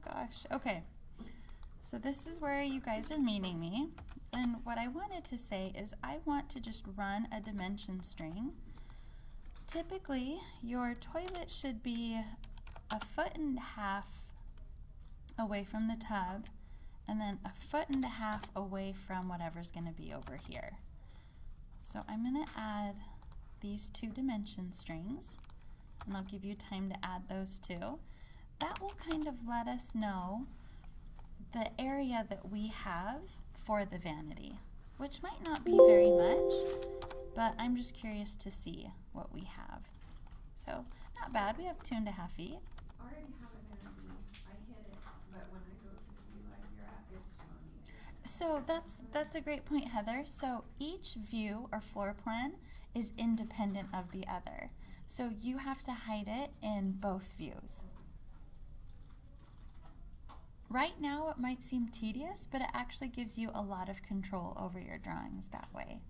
gosh. Okay. So this is where you guys are meeting me. And what I wanted to say is I want to just run a dimension string. Typically, your toilet should be 1.5 feet away from the tub, and then 1.5 feet away from whatever's going to be over here. So I'm going to add these 2 dimension strings, and I'll give you time to add those too. That will kind of let us know the area that we have for the vanity, which might not be very much, but I'm just curious to see what we have. So not bad, we have 2.5 feet. I already have a vanity. I hit it, but when I go to the view I hear at, it's showing me. So that's a great point, Heather. So each view or floor plan is independent of the other. So you have to hide it in both views. Right now it might seem tedious, but it actually gives you a lot of control over your drawings that way.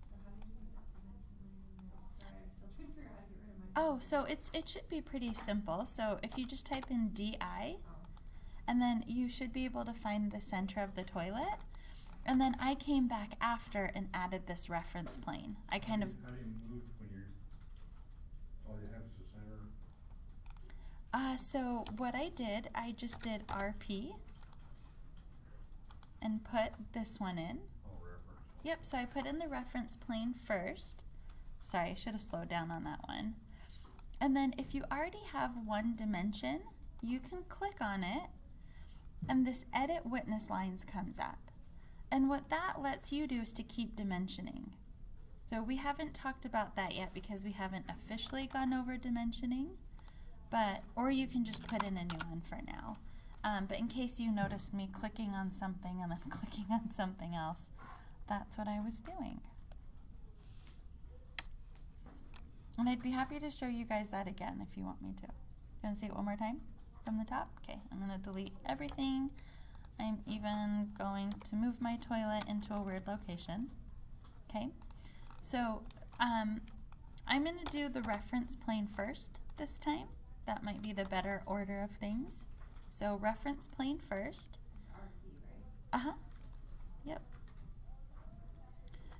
So how did you get that dimension line in there? Sorry, I'm still trying to figure out how to get rid of my Oh, so it should be pretty simple. So if you just type in DI, Oh. and then you should be able to find the center of the toilet. And then I came back after and added this reference plane. I kind of... How do you move when you're, all you have is the center? So what I did, I just did RP and put this one in. Oh, reference. Yep, so I put in the reference plane first. Sorry, I should have slowed down on that one. And then if you already have one dimension, you can click on it and this edit witness lines comes up. And what that lets you do is to keep dimensioning. So we haven't talked about that yet because we haven't officially gone over dimensioning, but, or you can just put in a new one for now. But in case you noticed me clicking on something and then clicking on something else, that's what I was doing. And I'd be happy to show you guys that again if you want me to. You want to see it one more time from the top? Okay, I'm going to delete everything. I'm even going to move my toilet into a weird location. Okay, so I'm going to do the reference plane first this time. That might be the better order of things. So reference plane first. RP, right? Uh-huh. Yep.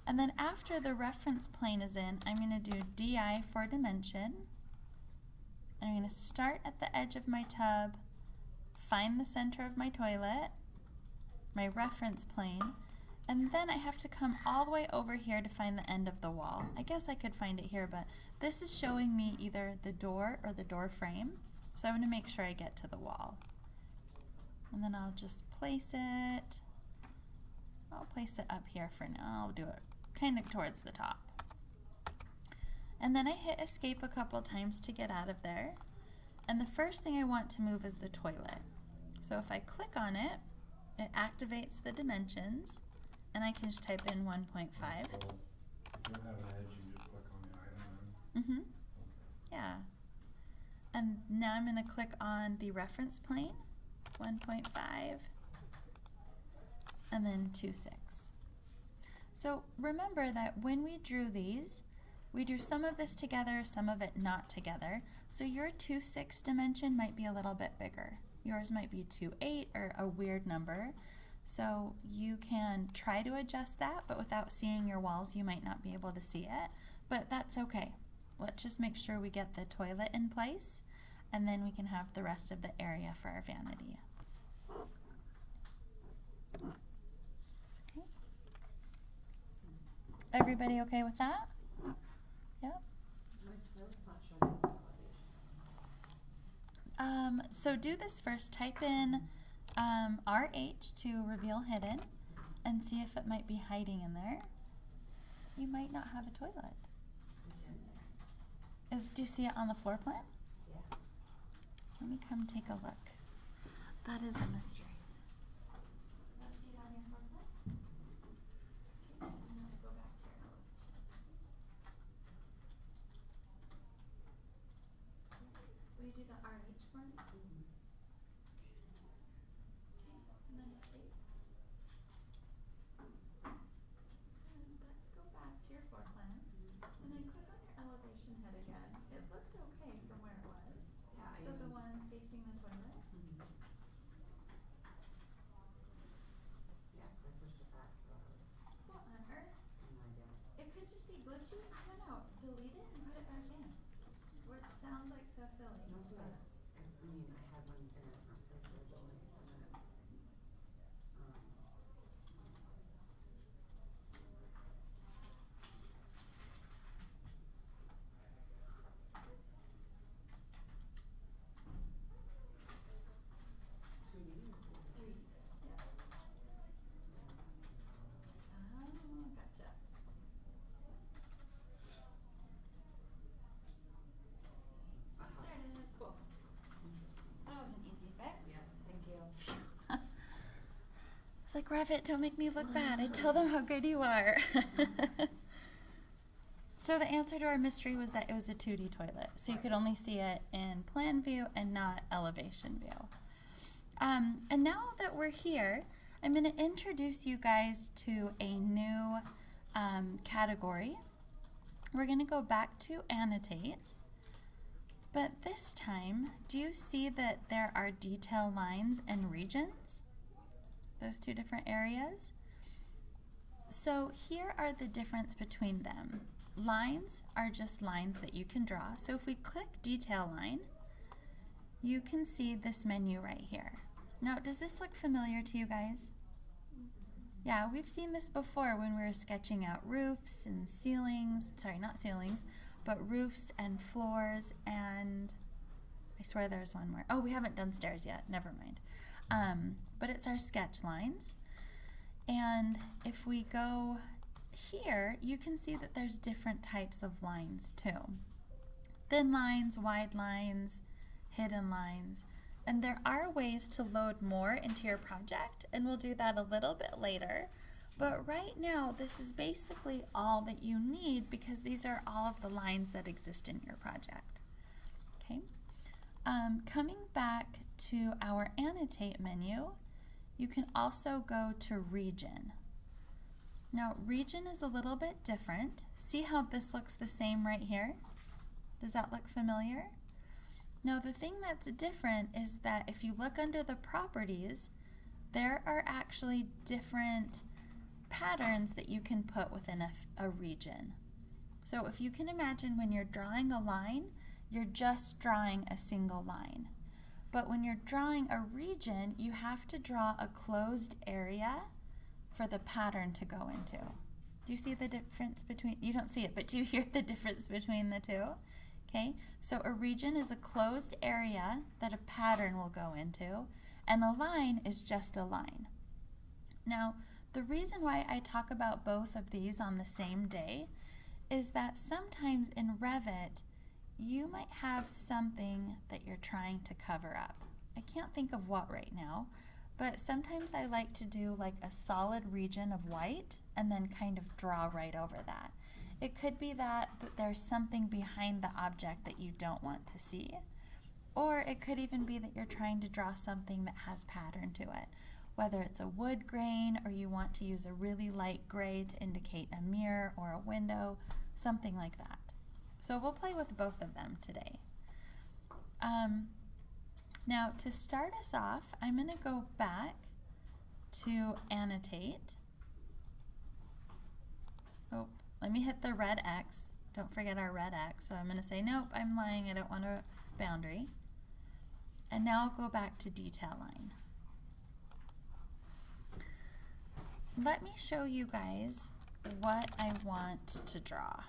And then after the reference plane is in, I'm going to do DI for dimension. I'm going to start at the edge of my tub, find the center of my toilet, my reference plane, and then I have to come all the way over here to find the end of the wall. I guess I could find it here, but this is showing me either the door or the door frame, so I'm going to make sure I get to the wall. And then I'll just place it. I'll place it up here for now. I'll do it kind of towards the top. And then I hit escape a couple times to get out of there. And the first thing I want to move is the toilet. So if I click on it, it activates the dimensions, and I can just type in 1.5. So if you don't have an edge, you just click on the item then? Mm-hmm. Okay. Yeah. And now I'm going to click on the reference plane, 1.5, and then 2.6. So remember that when we drew these, we drew some of this together, some of it not together. So your 2.6 dimension might be a little bit bigger. Yours might be 2.8 or a weird number. So you can try to adjust that, but without seeing your walls, you might not be able to see it. But that's okay. Let's just make sure we get the toilet in place, and then we can have the rest of the area for our vanity. Okay. Everybody okay with that? Yep. My toilet's not showing me the elevation. So do this first. Type in RH to reveal hidden and see if it might be hiding in there. You might not have a toilet. It's in there. Do you see it on the floor plan? Yeah. Let me come take a look. That is a mystery. Let's see it on your floor plan. Okay, and let's go back to your elevation. Will you do the RH for me? Mm-hmm. Okay, and then escape. And let's go back to your floor plan. And then click on your elevation head again. It looked okay from where it was. Yeah, So the one facing the toilet? Mm-hmm. No, delete it and put it back in. Which sounds like so silly. That's what I mean, I had one in a different place of the building, and then, Oh, gotcha. There it is. Cool. That was an easy fix. Yeah, thank you. It's like, Revit, don't make me look bad. I tell them how good you are. So the answer to our mystery was that it was a 2D toilet. So you could only see it in plan view and not elevation view. And now that we're here, I'm going to introduce you guys to a new category. We're going to go back to annotate. But this time, do you see that there are detail lines and regions? Those two different areas. So here are the difference between them. Lines are just lines that you can draw. So if we click detail line, you can see this menu right here. Now, does this look familiar to you guys? Yeah, we've seen this before when we were sketching out roofs and ceilings. Sorry, not ceilings, but roofs and floors, and I swear there's one more. Oh, we haven't done stairs yet. Never mind. But it's our sketch lines. And if we go here, you can see that there's different types of lines too. Thin lines, wide lines, hidden lines. And there are ways to load more into your project, and we'll do that a little bit later. But right now, this is basically all that you need because these are all of the lines that exist in your project. Okay. Coming back to our annotate menu, you can also go to region. Now, region is a little bit different. See how this looks the same right here? Does that look familiar? Now, the thing that's different is that if you look under the properties, there are actually different patterns that you can put within a region. So if you can imagine when you're drawing a line, you're just drawing a single line. But when you're drawing a region, you have to draw a closed area for the pattern to go into. Do you see the difference between, you don't see it, but do you hear the difference between the two? Okay, so a region is a closed area that a pattern will go into, and a line is just a line. Now, the reason why I talk about both of these on the same day is that sometimes in Revit, you might have something that you're trying to cover up. I can't think of what right now, but sometimes I like to do like a solid region of white and then kind of draw right over that. It could be that there's something behind the object that you don't want to see. Or it could even be that you're trying to draw something that has pattern to it. Whether it's a wood grain or you want to use a really light gray to indicate a mirror or a window, something like that. So we'll play with both of them today. Now to start us off, I'm going to go back to annotate. Oh, let me hit the red X. Don't forget our red X. So I'm going to say, nope, I'm lying. I don't want a boundary. And now I'll go back to detail line. Let me show you guys what I want to draw.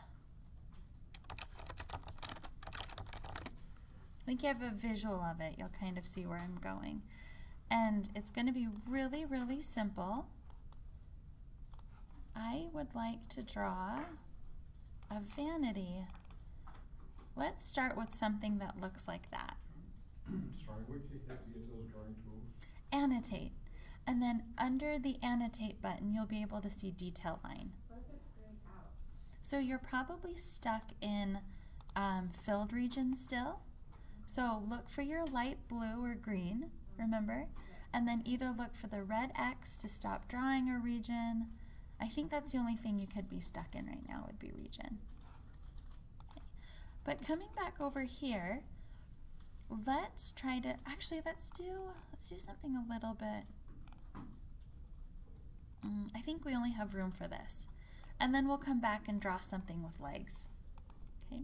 I think you have a visual of it. You'll kind of see where I'm going. And it's going to be really, really simple. I would like to draw a vanity. Let's start with something that looks like that. Sorry, where'd you hit to get those drawing tools? Annotate. And then under the annotate button, you'll be able to see detail line. What if it's grayed out? So you're probably stuck in filled region still. So look for your light blue or green, remember? And then either look for the red X to stop drawing a region. I think that's the only thing you could be stuck in right now would be region. Okay. But coming back over here, let's try to, actually let's do something a little bit, I think we only have room for this. and then we'll come back and draw something with legs. Okay.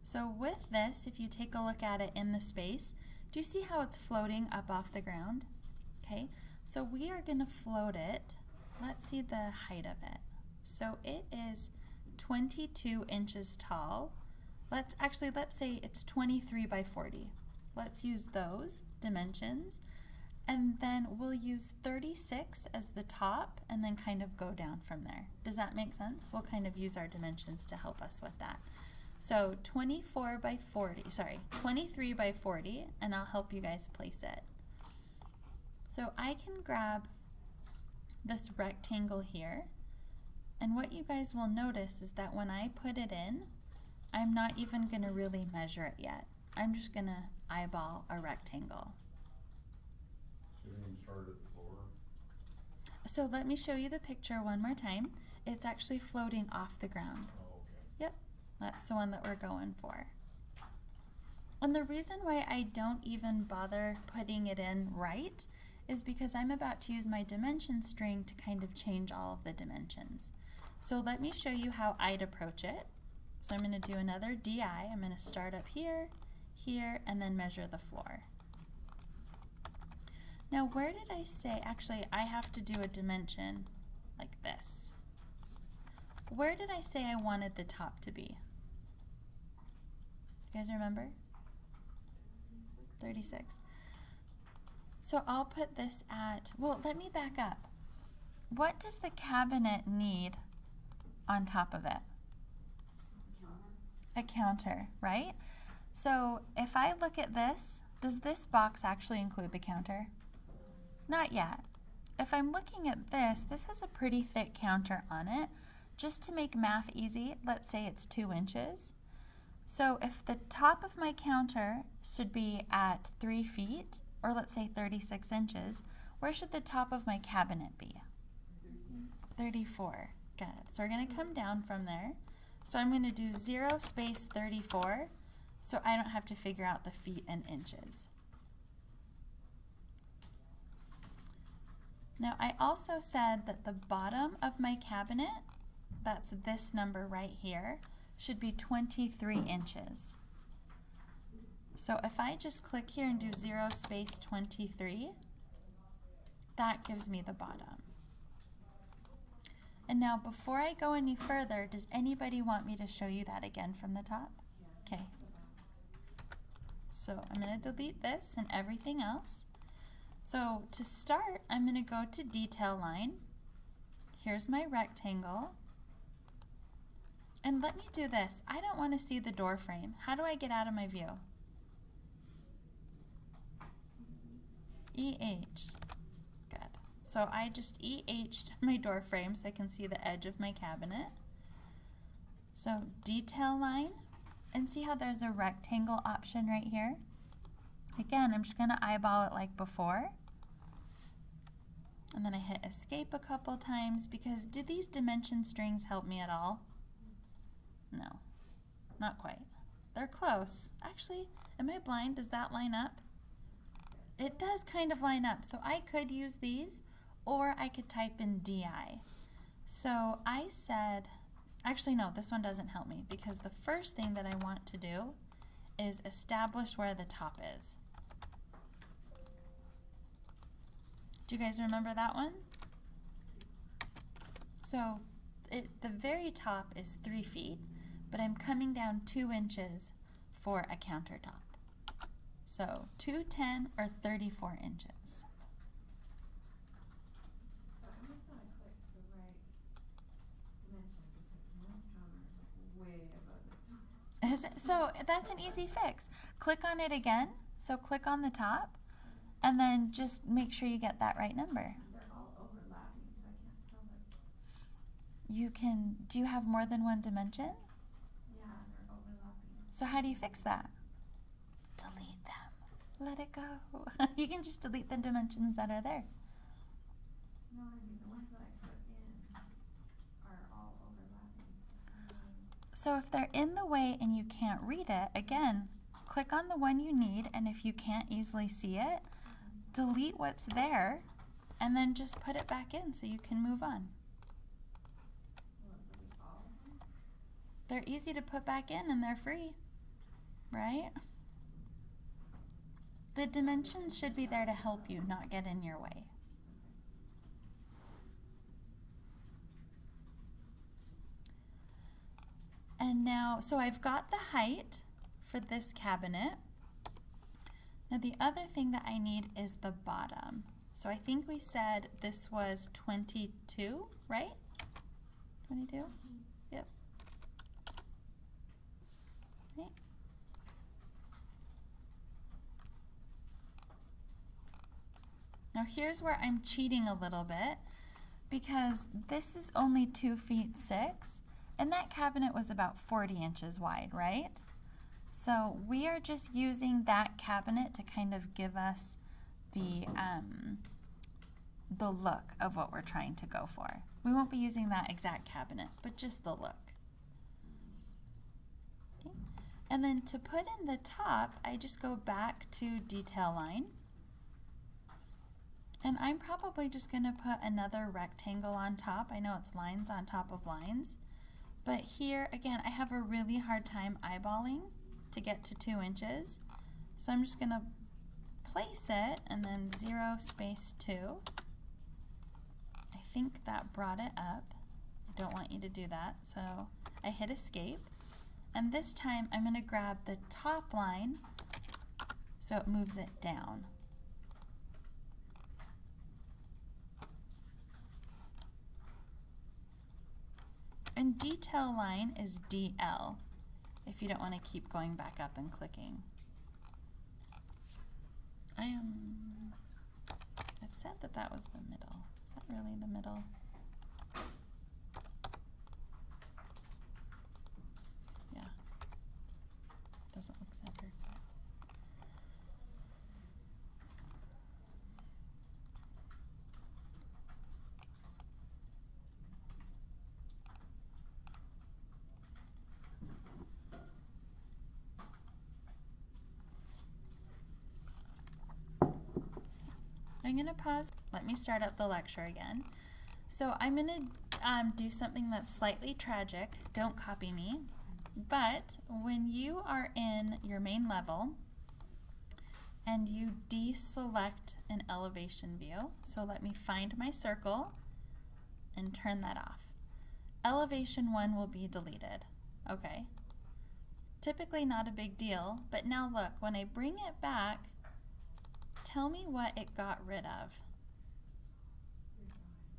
So with this, if you take a look at it in the space, do you see how it's floating up off the ground? Okay, so we are going to float it. Let's see the height of it. So it is 22 inches tall. Let's say it's 23 by 40. Let's use those dimensions. And then we'll use 36 as the top and then kind of go down from there. Does that make sense? We'll kind of use our dimensions to help us with that. So 23 by 40, and I'll help you guys place it. So I can grab this rectangle here, and what you guys will notice is that when I put it in, I'm not even going to really measure it yet. I'm just going to eyeball a rectangle. So you can start at the floor. So let me show you the picture one more time. It's actually floating off the ground. Oh, okay. Yep, that's the one that we're going for. And the reason why I don't even bother putting it in right is because I'm about to use my dimension string to kind of change all of the dimensions. So let me show you how I'd approach it. So I'm going to do another DI. I'm going to start up here, here, and then measure the floor. Now where did I say, actually I have to do a dimension like this. Where did I say I wanted the top to be? You guys remember? 36. So I'll put this at, well, let me back up. What does the cabinet need on top of it? A counter, right? So if I look at this, does this box actually include the counter? Not yet. If I'm looking at this, this has a pretty thick counter on it. Just to make math easy, let's say it's 2 inches. So if the top of my counter should be at 3 feet, or let's say 36 inches, where should the top of my cabinet be? 34. Good. So we're going to come down from there. So I'm going to do 0 space 34, so I don't have to figure out the feet and inches. Now I also said that the bottom of my cabinet, that's this number right here, should be 23 inches. So if I just click here and do 0 space 23, that gives me the bottom. And now before I go any further, does anybody want me to show you that again from the top? Okay. So I'm going to delete this and everything else. So to start, I'm going to go to detail line. Here's my rectangle. And let me do this. I don't want to see the door frame. How do I get out of my view? EH. Good. So I just EH'd my door frame so I can see the edge of my cabinet. So detail line, and see how there's a rectangle option right here? Again, I'm just going to eyeball it like before. And then I hit escape a couple times because do these dimension strings help me at all? No, not quite. They're close. Actually, am I blind? Does that line up? It does kind of line up. So I could use these or I could type in DI. So I said, actually no, this one doesn't help me because the first thing that I want to do is establish where the top is. Do you guys remember that one? So the very top is 3 feet, but I'm coming down 2 inches for a countertop. So 210 or 34 inches. But I must not have clicked the right dimension because my counter is way above it. So that's an easy fix. Click on it again. So click on the top and then just make sure you get that right number. They're all overlapping, so I can't tell that. You can, do you have more than one dimension? Yeah, they're overlapping. So how do you fix that? Delete them. Let it go. You can just delete the dimensions that are there. No, I mean the ones that I put in are all overlapping. So if they're in the way and you can't read it, again, click on the one you need, and if you can't easily see it, delete what's there, and then just put it back in so you can move on. They're easy to put back in and they're free, right? The dimensions should be there to help you, not get in your way. And now, so I've got the height for this cabinet. Now the other thing that I need is the bottom. So I think we said this was 22, right? 22? Yep. Right. Now here's where I'm cheating a little bit because this is only 2 feet 6 and that cabinet was about 40 inches wide, right? So we are just using that cabinet to kind of give us the look of what we're trying to go for. We won't be using that exact cabinet, but just the look. Okay. And then to put in the top, I just go back to detail line. And I'm probably just going to put another rectangle on top. I know it's lines on top of lines. But here, again, I have a really hard time eyeballing to get to 2 inches. So I'm just going to place it and then 0 space 2. I think that brought it up. I don't want you to do that. So I hit escape. And this time I'm going to grab the top line so it moves it down. And detail line is DL, if you don't want to keep going back up and clicking. It said that that was the middle. Is that really the middle? Yeah. Doesn't look centered. I'm going to pause. Let me start up the lecture again. So I'm going to do something that's slightly tragic. Don't copy me. But when you are in your main level and you deselect an elevation view, so let me find my circle and turn that off. Elevation 1 will be deleted. Okay. Typically not a big deal, but now look, when I bring it back, tell me what it got rid of.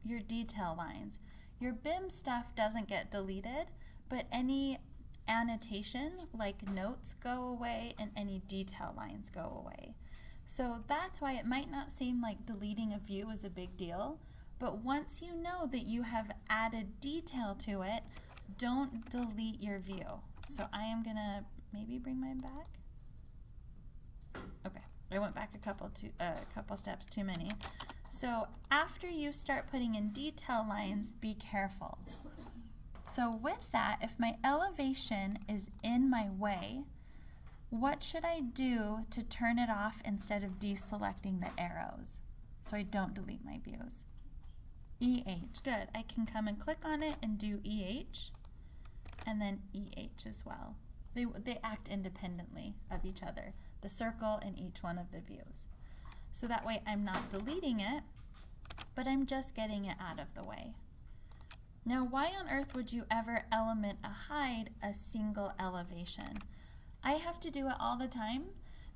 Your detail lines. Your BIM stuff doesn't get deleted, but any annotation like notes go away and any detail lines go away. So that's why it might not seem like deleting a view is a big deal, but once you know that you have added detail to it, don't delete your view. So I am gonna maybe bring mine back. Okay. I went back a couple steps too many. So after you start putting in detail lines, be careful. So with that, if my elevation is in my way, what should I do to turn it off instead of deselecting the arrows so I don't delete my views? EH, good. I can come and click on it and do EH and then EH as well. They act independently of each other, the circle in each one of the views. So that way I'm not deleting it, but I'm just getting it out of the way. Now, why on earth would you ever element hide a single elevation? I have to do it all the time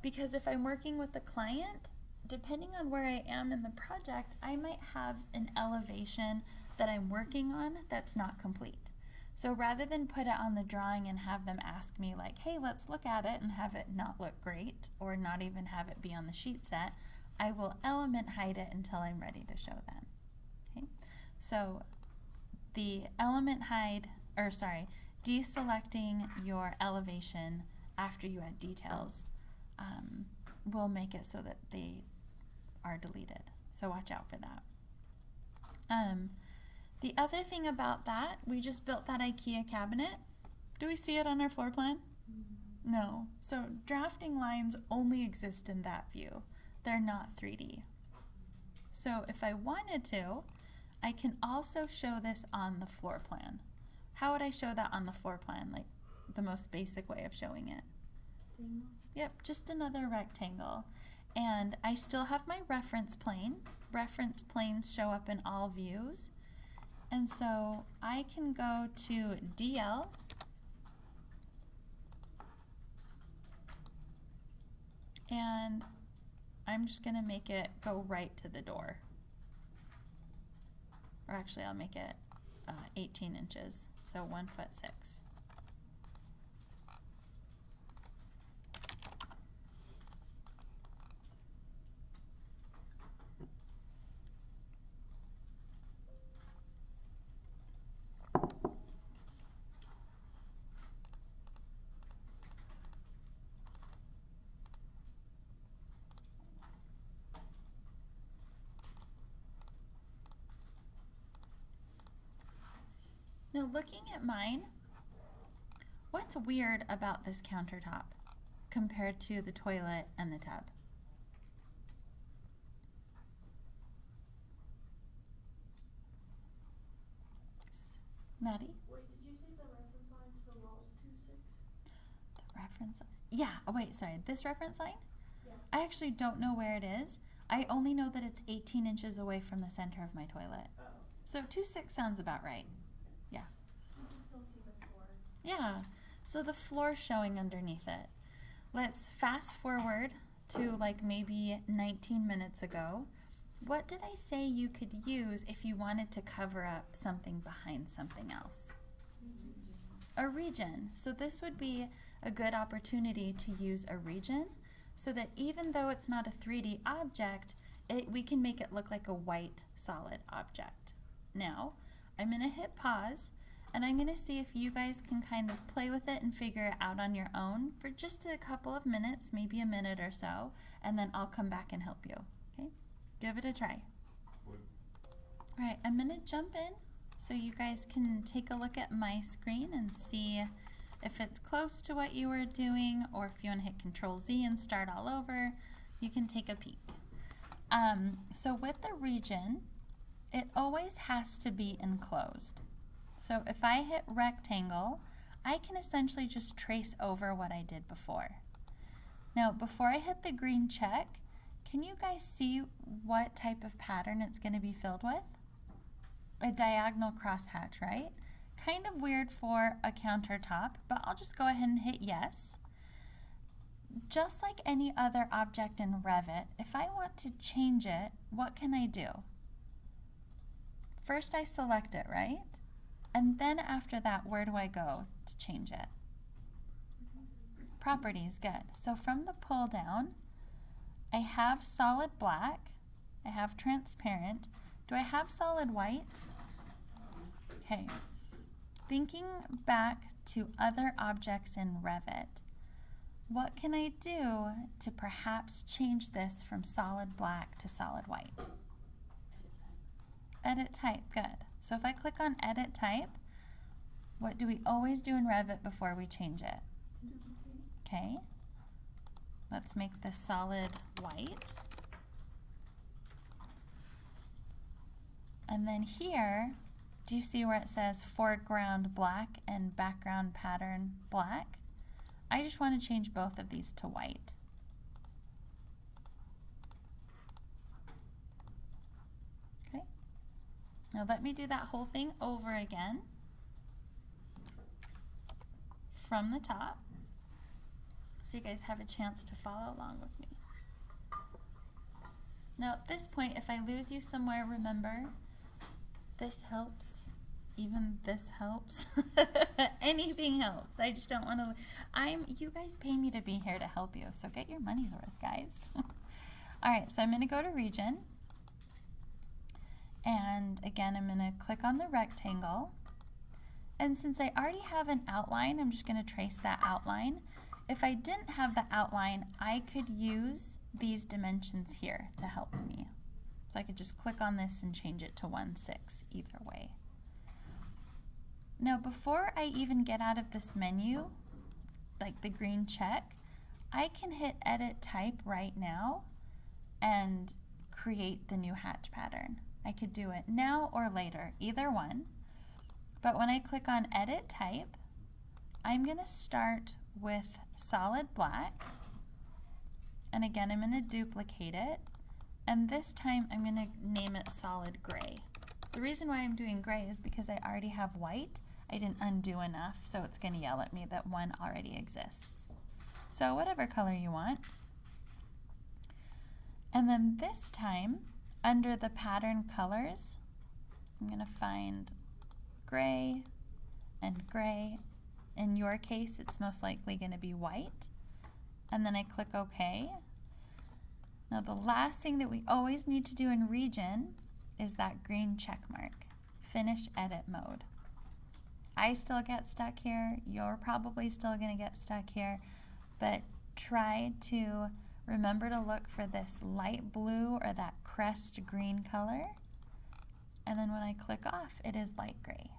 because if I'm working with the client, depending on where I am in the project, I might have an elevation that I'm working on that's not complete. So rather than put it on the drawing and have them ask me like, hey, let's look at it and have it not look great or not even have it be on the sheet set, I will element hide it until I'm ready to show them. Okay, so the element hide, or sorry, deselecting your elevation after you add details will make it so that they are deleted. So watch out for that. The other thing about that, we just built that IKEA cabinet. Do we see it on our floor plan? No. So drafting lines only exist in that view. They're not 3D. So if I wanted to, I can also show this on the floor plan. How would I show that on the floor plan? Like the most basic way of showing it. Thing. Yep, just another rectangle. And I still have my reference plane. Reference planes show up in all views. And so I can go to DL. And I'm just going to make it go right to the door. Or actually, I'll make it 18 inches, so 1'6". Now looking at mine, what's weird about this countertop compared to the toilet and the tub? Maddie? Wait, did you say the reference line to the wall's 2'6"? The reference, yeah, oh wait, sorry, this reference line? Yeah. I actually don't know where it is. I only know that it's 18 inches away from the center of my toilet. Oh. So 2'6" sounds about right. Yeah. You can still see the floor. Yeah, so the floor's showing underneath it. Let's fast forward to like maybe 19 minutes ago. What did I say you could use if you wanted to cover up something behind something else? A region. So this would be a good opportunity to use a region so that even though it's not a 3D object, we can make it look like a white solid object. Now, I'm going to hit pause and I'm going to see if you guys can kind of play with it and figure it out on your own for just a couple of minutes, maybe a minute or so, and then I'll come back and help you. Okay? Give it a try. What? All right, I'm going to jump in so you guys can take a look at my screen and see if it's close to what you were doing, or if you want to hit Control-Z and start all over, you can take a peek. So with the region, it always has to be enclosed. So if I hit rectangle, I can essentially just trace over what I did before. Now, before I hit the green check, can you guys see what type of pattern it's going to be filled with? A diagonal crosshatch, right? Kind of weird for a countertop, but I'll just go ahead and hit yes. Just like any other object in Revit, if I want to change it, what can I do? First I select it, right? And then after that, where do I go to change it? Properties, good. So from the pull down, I have solid black, I have transparent. Do I have solid white? Okay. Thinking back to other objects in Revit, what can I do to perhaps change this from solid black to solid white? Edit type, good. So if I click on edit type, what do we always do in Revit before we change it? Okay, let's make this solid white. And then here, do you see where it says foreground black and background pattern black? I just want to change both of these to white. Okay. Now let me do that whole thing over again from the top so you guys have a chance to follow along with me. Now at this point, if I lose you somewhere, remember, this helps. Even this helps. Anything helps. I just don't want to. You guys pay me to be here to help you, so get your money's worth, guys. All right, so I'm going to go to region. And again, I'm going to click on the rectangle. And since I already have an outline, I'm just going to trace that outline. If I didn't have the outline, I could use these dimensions here to help me. So I could just click on this and change it to 1/6 either way. Now before I even get out of this menu, like the green check, I can hit edit type right now and create the new hatch pattern. I could do it now or later, either one. But when I click on edit type, I'm going to start with solid black. And again, I'm going to duplicate it. And this time I'm going to name it solid gray. The reason why I'm doing gray is because I already have white. I didn't undo enough, so it's going to yell at me that one already exists. So whatever color you want. And then this time, under the pattern colors, I'm going to find gray and gray. In your case, it's most likely going to be white. And then I click OK. Now the last thing that we always need to do in region is that green check mark, finish edit mode. I still get stuck here, you're probably still going to get stuck here, but try to remember to look for this light blue or that crest green color, and then when I click off, it is light gray.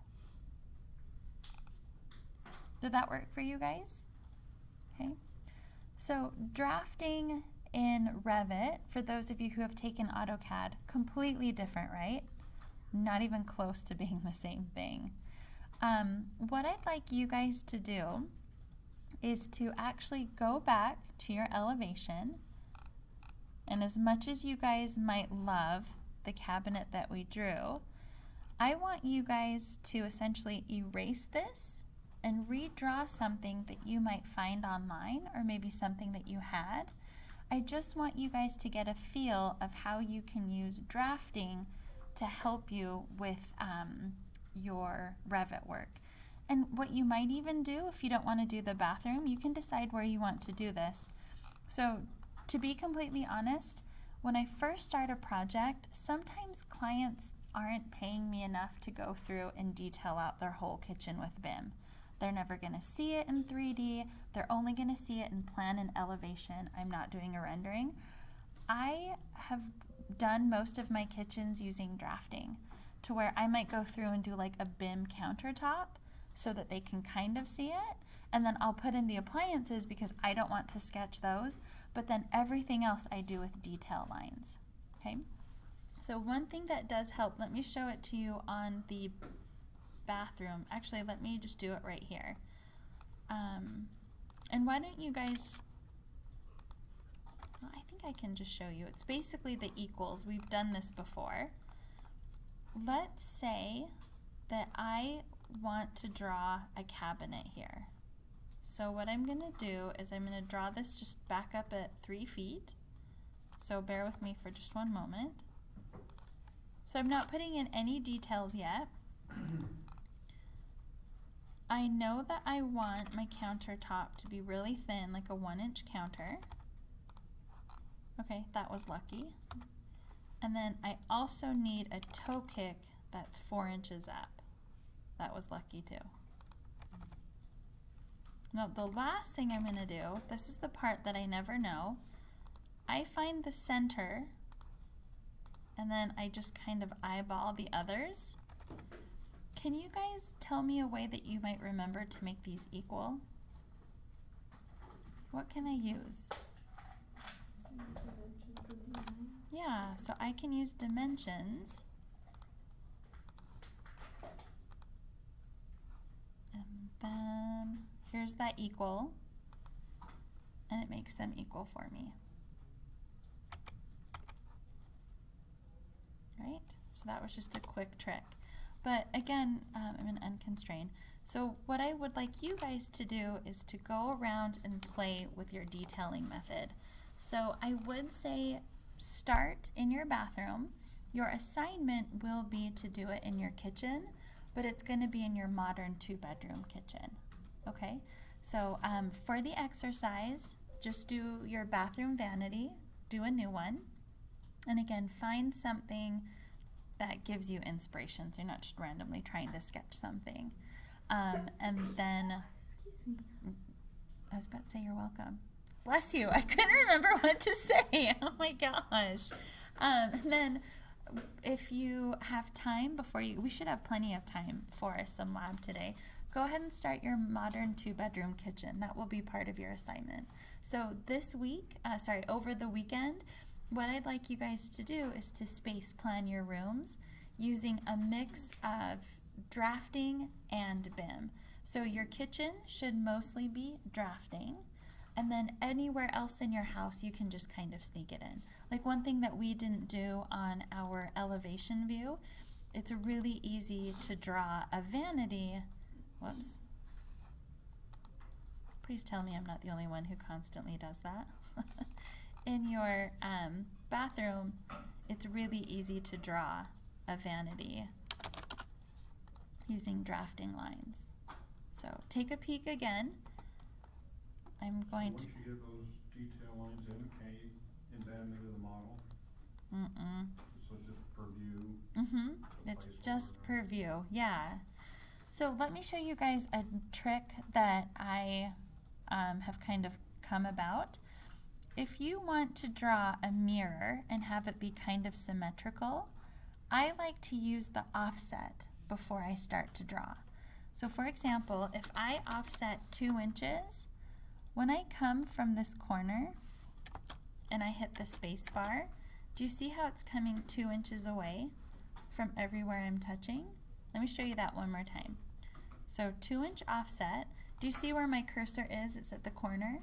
Did that work for you guys? Okay. So drafting in Revit, for those of you who have taken AutoCAD, completely different, right? Not even close to being the same thing. What I'd like you guys to do is to actually go back to your elevation, and as much as you guys might love the cabinet that we drew, I want you guys to essentially erase this and redraw something that you might find online, or maybe something that you had. I just want you guys to get a feel of how you can use drafting to help you with your Revit work. And what you might even do, if you don't want to do the bathroom, you can decide where you want to do this. So to be completely honest, when I first start a project, sometimes clients aren't paying me enough to go through and detail out their whole kitchen with BIM. They're never going to see it in 3D. They're only going to see it in plan and elevation. I'm not doing a rendering. I have done most of my kitchens using drafting, to where I might go through and do like a BIM countertop so that they can kind of see it, and then I'll put in the appliances because I don't want to sketch those, but then everything else I do with detail lines. Okay? So one thing that does help, let me show it to you on the bathroom. Actually, let me just do it right here. And why don't you guys, well, I think I can just show you. It's basically the equals. We've done this before. Let's say that I want to draw a cabinet here. So what I'm going to do is I'm going to draw this just back up at 3 feet. So bear with me for just one moment. So I'm not putting in any details yet. I know that I want my countertop to be really thin, like a 1-inch counter. Okay, that was lucky. And then I also need a toe kick that's 4 inches up. That was lucky too. Now the last thing I'm going to do, this is the part that I never know. I find the center and then I just kind of eyeball the others. Can you guys tell me a way that you might remember to make these equal? What can I use? Yeah, so I can use dimensions. And then here's that equal. And it makes them equal for me. Right? So that was just a quick trick. But again, I'm an unconstrained. So what I would like you guys to do is to go around and play with your detailing method. So I would say start in your bathroom. Your assignment will be to do it in your kitchen, but it's going to be in your modern 2-bedroom kitchen. Okay? So for the exercise, just do your bathroom vanity, do a new one, and again, find something that gives you inspiration, so you're not just randomly trying to sketch something. And then, I was about to say you're welcome. Bless you, I couldn't remember what to say. Oh my gosh. And then if you have time before you, we should have plenty of time for some lab today. Go ahead and start your modern 2-bedroom kitchen. That will be part of your assignment. So this week, over the weekend, what I'd like you guys to do is to space plan your rooms using a mix of drafting and BIM. So your kitchen should mostly be drafting, and then anywhere else in your house you can just kind of sneak it in. Like one thing that we didn't do on our elevation view, it's really easy to draw a vanity. Whoops. Please tell me I'm not the only one who constantly does that. In your bathroom, it's really easy to draw a vanity using drafting lines. So take a peek again. I'm going Once to... you get those detail lines in, can you embed them into the model? So it's just per view? It's just per view, yeah. So let me show you guys a trick that I have kind of come about. If you want to draw a mirror and have it be kind of symmetrical, I like to use the offset before I start to draw. So for example, if I offset 2 inches, when I come from this corner and I hit the space bar, do you see how it's coming 2 inches away from everywhere I'm touching? Let me show you that one more time. So 2-inch offset, do you see where my cursor is? It's at the corner.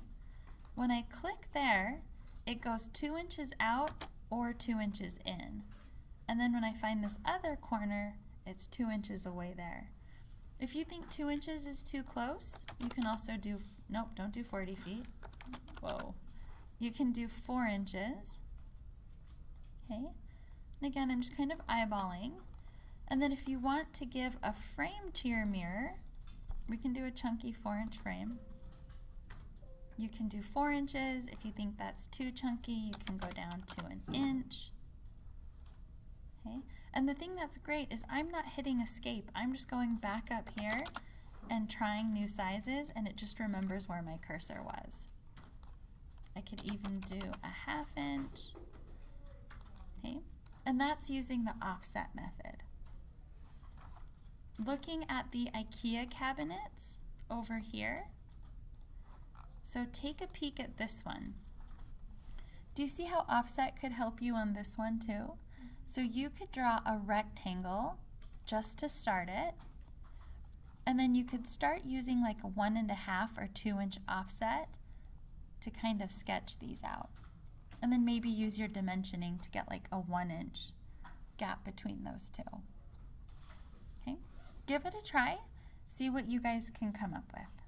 When I click there, it goes 2 inches out or 2 inches in. And then when I find this other corner, it's 2 inches away there. If you think 2 inches is too close, you can also do, nope, don't do 40 feet. Whoa. You can do 4 inches. Okay. And again, I'm just kind of eyeballing. And then if you want to give a frame to your mirror, we can do a chunky 4-inch frame. You can do 4 inches. If you think that's too chunky, you can go down to 1 inch. Okay. And the thing that's great is I'm not hitting escape. I'm just going back up here and trying new sizes, and it just remembers where my cursor was. I could even do a 1/2 inch. Okay. And that's using the offset method. Looking at the IKEA cabinets over here. So take a peek at this one. Do you see how offset could help you on this one too? So you could draw a rectangle just to start it, and then you could start using like a 1.5 or 2-inch offset to kind of sketch these out. And then maybe use your dimensioning to get like a 1-inch gap between those two. Okay, give it a try, see what you guys can come up with.